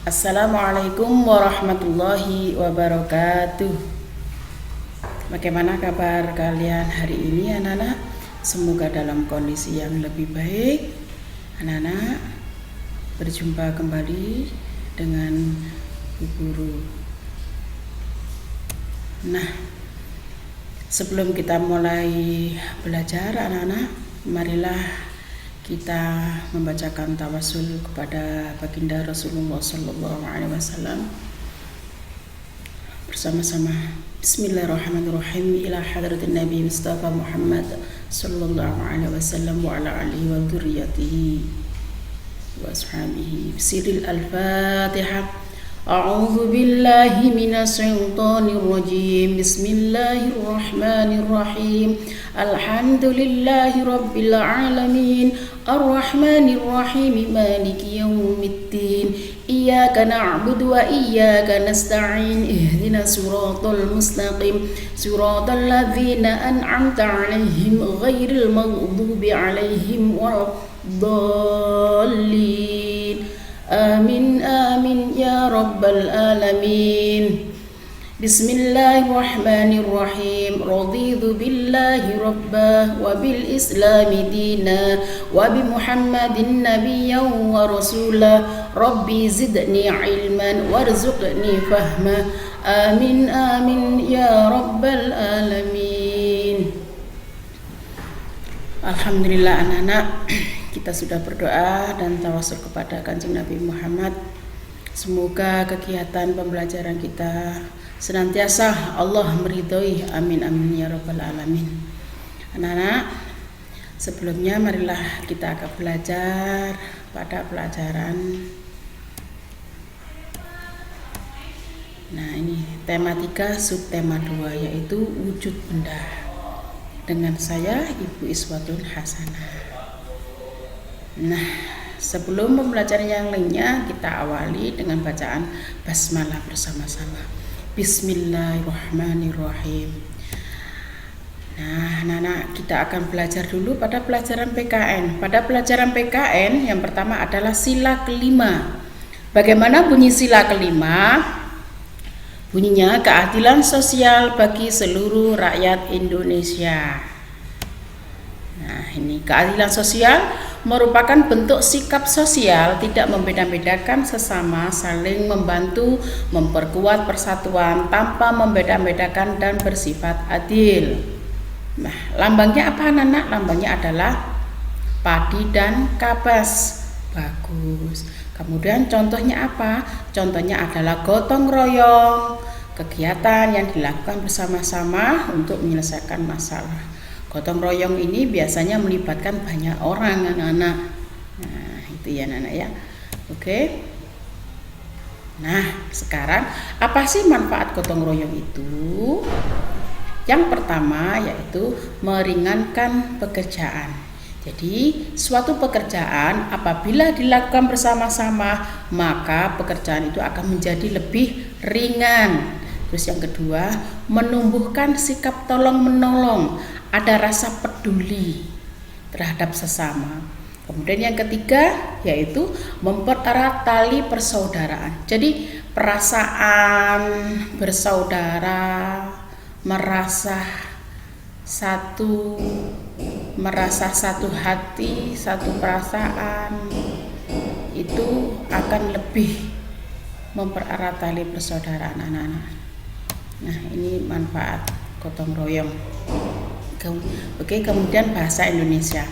Assalamualaikum warahmatullahi wabarakatuh. Bagaimana kabar kalian hari ini anak-anak? Semoga dalam kondisi yang lebih baik. Anak-anak, berjumpa kembali dengan Bu Guru. Nah, sebelum kita mulai belajar anak-anak, marilah kita membacakan tawasul kepada baginda Rasulullah Sallallahu Alaihi Wasallam bersama-sama. Bismillahirrahmanirrahim. Ila hadratin Nabi Mustafa Muhammad Sallallahu Alaihi Wasallam wa ala alihi wa dzurriyyatihi wa ashabihi. Bisiril al-Fatihah. A'udzu billahi minasy syaithanir rajim. Bismillahirrahmanirrahim. Alhamdulillahi rabbil alamin. Ar-Rahmanir Rahim. Maliki yaumiddin. Iyyaka na'budu wa iyyaka nasta'in. Ihdinas siratal mustaqim. Siratal ladzina an'amta 'alaihim ghairil maghdubi 'alaihim waladdallin. Amin amin ya rabbal alamin. Bismillahirrahmanirrahim. Raditu billahi rabba wa bil islami dina wa bi Muhammadin nabiyyan wa rasula. Rabbi zidni ilman warzuqni fahma. Amin amin ya rabbal alamin. Alhamdulillah anak-anak, kita sudah berdoa dan tawasul kepada Kanjeng Nabi Muhammad. Semoga kegiatan pembelajaran kita senantiasa Allah meridhoi. Amin amin ya rabbal alamin. Anak-anak, sebelumnya marilah kita akan belajar pada pelajaran. Nah, ini tema 3 subtema 2 yaitu wujud benda. Dengan saya Ibu Iswatun Hasanah. Nah, sebelum pembelajaran yang lainnya, kita awali dengan bacaan basmalah bersama-sama. Bismillahirrahmanirrahim. Nah, anak-anak, kita akan belajar dulu pada pelajaran PKN. Pada pelajaran PKN yang pertama adalah sila kelima. Bagaimana bunyi sila kelima? Bunyinya keadilan sosial bagi seluruh rakyat Indonesia. Nah, ini keadilan sosial merupakan bentuk sikap sosial tidak membeda-bedakan sesama, saling membantu, memperkuat persatuan tanpa membeda-bedakan dan bersifat adil. Nah, lambangnya apa anak-anak? Lambangnya adalah padi dan kapas. Bagus. Kemudian contohnya apa? Contohnya adalah gotong royong, kegiatan yang dilakukan bersama-sama untuk menyelesaikan masalah. Gotong royong ini biasanya melibatkan banyak orang anak-anak. Nah, itu ya anak-anak ya. Oke. Nah, sekarang apa sih manfaat gotong royong itu? Yang pertama yaitu meringankan pekerjaan. Jadi, suatu pekerjaan apabila dilakukan bersama-sama, maka pekerjaan itu akan menjadi lebih ringan. Terus yang kedua, menumbuhkan sikap tolong-menolong, ada rasa peduli terhadap sesama. Kemudian yang ketiga, yaitu mempererat tali persaudaraan. Jadi, perasaan bersaudara, merasa satu hati, satu perasaan itu akan lebih mempererat tali persaudaraan anak-anak. Nah, ini manfaat gotong royong. Oke, kemudian bahasa Indonesia.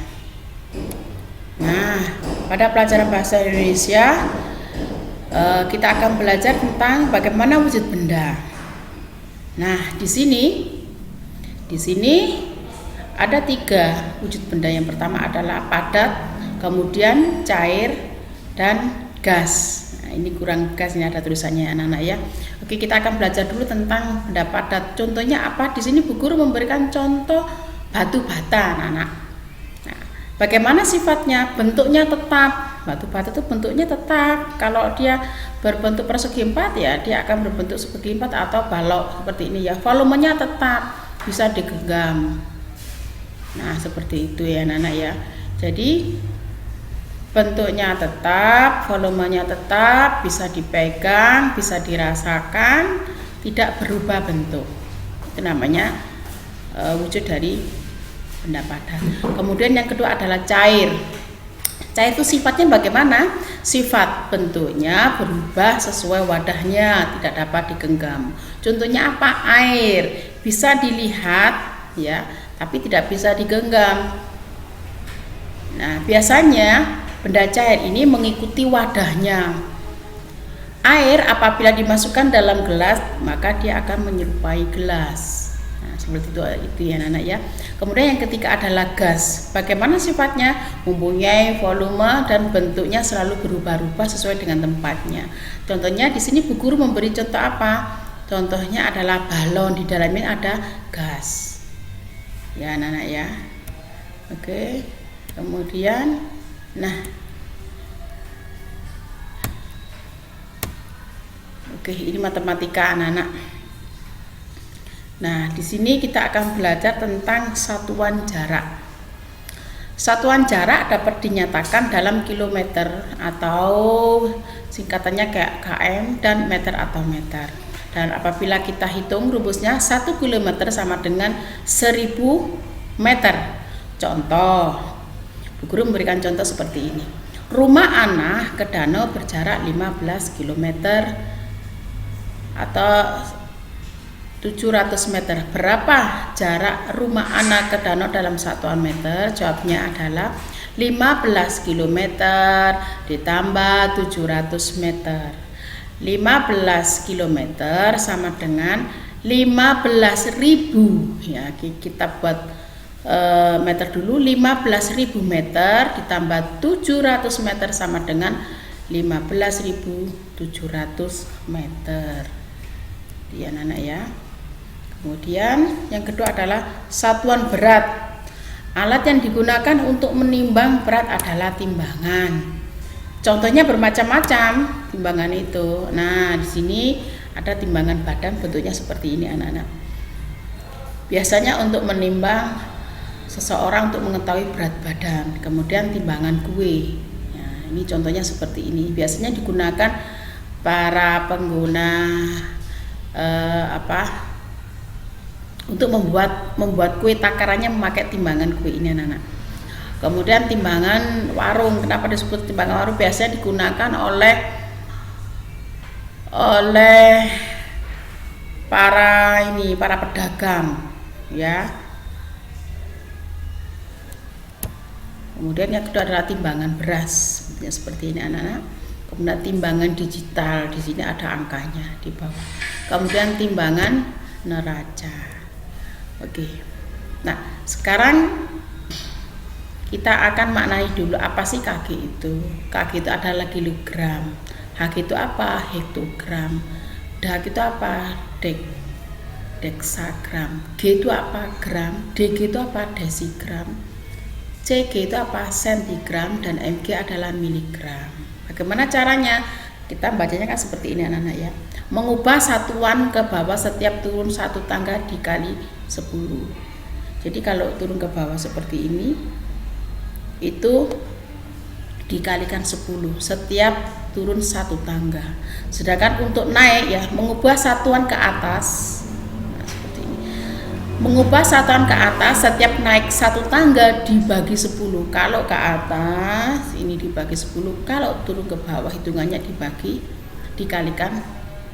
Nah, pada pelajaran bahasa Indonesia kita akan belajar tentang bagaimana wujud benda. Nah, di sini ada 3 wujud benda. Yang pertama adalah padat, kemudian cair, dan gas. Nah, ini kurang gas, ini ada tulisannya anak-anak ya. Oke, kita akan belajar dulu tentang benda padat. Contohnya apa? Di sini Bu Guru memberikan contoh batu bata anak-anak. Nah, bagaimana sifatnya? Bentuknya tetap. Batu bata itu bentuknya tetap. Kalau dia berbentuk persegi 4 ya, dia akan berbentuk persegi 4 atau balok seperti ini ya. Volumenya tetap, bisa digenggam. Nah, seperti itu ya anak-anak ya. Jadi bentuknya tetap, volumenya tetap, bisa dipegang, bisa dirasakan, tidak berubah bentuk. Itu namanya wujud dari benda padat. Kemudian yang kedua adalah cair. Cair itu sifatnya bagaimana? Sifat bentuknya berubah sesuai wadahnya, tidak dapat digenggam. Contohnya apa? Air bisa dilihat ya, tapi tidak bisa digenggam. Nah, biasanya benda cair ini mengikuti wadahnya. Air apabila dimasukkan dalam gelas, maka dia akan menyerupai gelas. Nah, seperti itu ya anak ya. Kemudian yang ketiga adalah gas. Bagaimana sifatnya? Mempunyai volume dan bentuknya selalu berubah-ubah sesuai dengan tempatnya. Contohnya di sini Bu Guru memberi contoh apa? Contohnya adalah balon, di dalamnya ada gas. Ya anak-anak ya. Oke. Kemudian oke, ini matematika anak-anak. Nah, di sini kita akan belajar tentang satuan jarak. Satuan jarak dapat dinyatakan dalam kilometer atau singkatannya kayak km dan meter atau meter. Dan apabila kita hitung rumusnya 1 km sama dengan 1000 meter. Contoh, Bu Guru memberikan contoh seperti ini. Rumah Ana ke danau berjarak 15 km atau 700 meter. Berapa jarak rumah Ana ke danau dalam satuan meter? Jawabnya adalah 15 km ditambah 700 meter. 15 km sama dengan 15.000 ya. Kita buat meter dulu. 15.000 meter ditambah 700 meter sama dengan 15.700 meter. Ya anak-anak ya. Kemudian yang kedua adalah satuan berat. Alat yang digunakan untuk menimbang berat adalah timbangan. Contohnya bermacam-macam timbangan itu. Nah, di sini ada timbangan badan, bentuknya seperti ini anak-anak. Biasanya untuk menimbang seseorang untuk mengetahui berat badan. Kemudian timbangan kue. Nah, ini contohnya seperti ini. Biasanya digunakan para pengguna untuk membuat kue takarannya memakai timbangan kue ini anak-anak. Kemudian timbangan warung. Kenapa disebut timbangan warung? Biasanya digunakan oleh para pedagang ya. Kemudian yang kedua adalah timbangan beras, seperti ini anak-anak. Kemudian timbangan digital, di sini ada angkanya di bawah. Kemudian timbangan neraca. Oke. Nah, sekarang kita akan maknai dulu apa sih kg itu. Kg itu adalah kilogram. Hg itu apa? Hektogram. Dak itu apa? Deksagram. G itu apa? Gram. Dg itu apa? Desigram. Cg itu apa? Sentigram. Dan mg adalah miligram. Bagaimana caranya? Kita bacanya kan seperti ini anak-anak ya. Mengubah satuan ke bawah setiap turun satu tangga dikali 10. Jadi kalau turun ke bawah seperti ini, itu dikalikan 10 setiap turun satu tangga. Sedangkan untuk naik ya, mengubah satuan ke atas. Nah, seperti ini. Mengubah satuan ke atas setiap naik satu tangga dibagi 10. Kalau ke atas ini dibagi 10, kalau turun ke bawah hitungannya dikalikan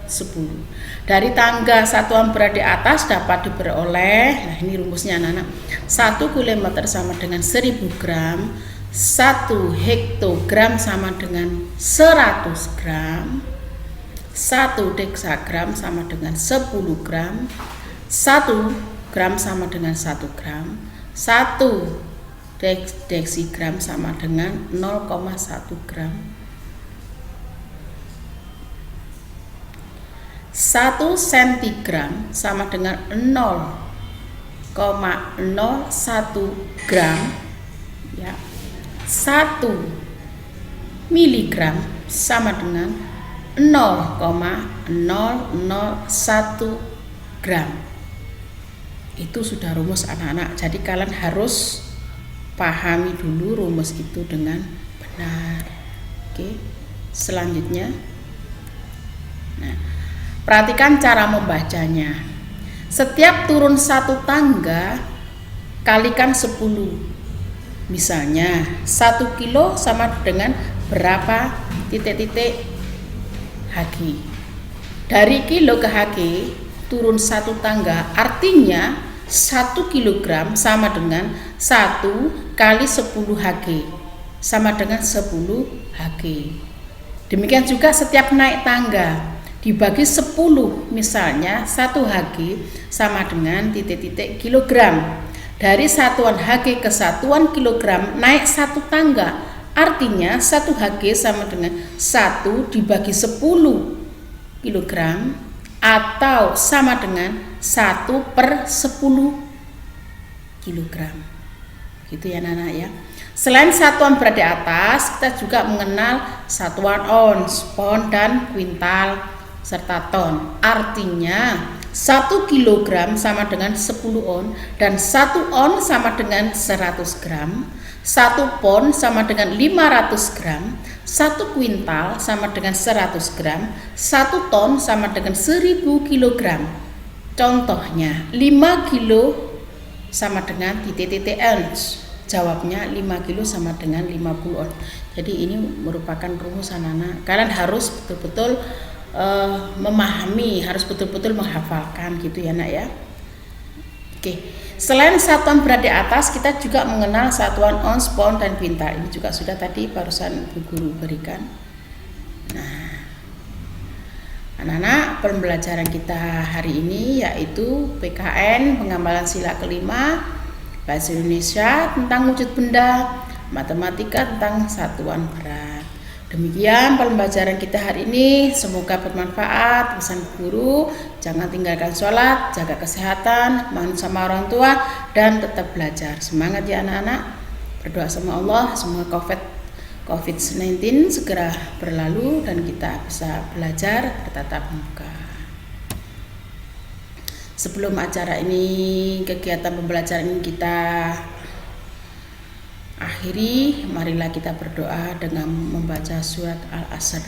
10. Dari tangga satuan berat di atas dapat diperoleh, nah ini rumusnya anak-anak, 1 km sama dengan 1000 gram, 1 hektogram sama dengan 100 gram, 1 deksagram sama dengan 10 gram, 1 gram sama dengan 1 gram, 1 deksigram sama dengan 0,1 gram, 1 sentigram sama dengan 0,01 gram ya. 1 miligram sama dengan 0,001 gram. Itu sudah rumus anak-anak. Jadi kalian harus pahami dulu rumus itu dengan benar. benar. Oke, selanjutnya. Nah, perhatikan cara membacanya. Setiap turun satu tangga kalikan 10. Misalnya 1 kilo sama dengan berapa titik-titik Hg. Dari kilo ke Hg turun satu tangga, artinya 1 kilogram sama dengan 1 kali 10 Hg, sama dengan 10 Hg. Demikian juga setiap naik tangga dibagi 10, misalnya 1 Hg sama dengan titik-titik kilogram. Dari satuan Hg ke satuan kilogram naik 1 tangga, artinya 1 Hg sama dengan 1 dibagi 10 kilogram atau sama dengan 1/10 kilogram. Gitu ya anak-anak ya. Selain satuan berat di atas, kita juga mengenal satuan ons, pon, dan kuintal serta ton. Artinya 1 kilogram sama dengan 10 on, dan 1 on sama dengan 100 gram, 1 pon sama dengan 500 gram, 1 kuintal sama dengan 100 gram, 1 ton sama dengan 1000 kilogram. Contohnya 5 kilo sama dengan titik-titik ons. Jawabnya 5 kilo sama dengan 50 on. Jadi ini merupakan rumus anak-anak. Kalian harus betul-betul memahami, harus betul-betul menghafalkan gitu ya nak ya. Oke, selain satuan berat di atas, kita juga mengenal satuan ons, pon, dan kuintal. Ini juga sudah tadi barusan Bu Guru berikan. Nah, anak-anak, pembelajaran kita hari ini yaitu PKN pengambalan sila kelima, bahasa Indonesia tentang wujud benda, matematika tentang satuan berat. Demikian pembelajaran kita hari ini, semoga bermanfaat. Pesan guru, jangan tinggalkan sholat, jaga kesehatan, manut sama orang tua, dan tetap belajar. Semangat ya anak-anak, berdoa sama Allah semoga COVID-19 segera berlalu dan kita bisa belajar bertatap muka. Sebelum acara ini, kegiatan pembelajaran ini kita akhiri, marilah kita berdoa dengan membaca surat Al-Asr.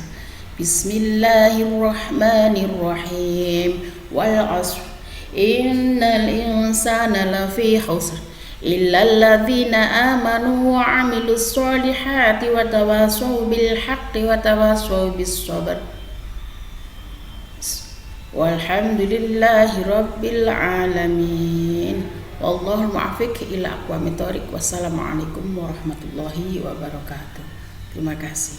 Bismillahirrahmanirrahim. Wal 'ashr innal insana lafi khusr illal ladzina amanu wa 'amilus solihati wa tawassaw bil haqqi wa tawassaw bis sabr. Walhamdulillahi rabbil alamin. Wallahul muwaffiq ila aqwamit thoriq. Wassalamualaikum warahmatullahi wabarakatuh. Terima kasih.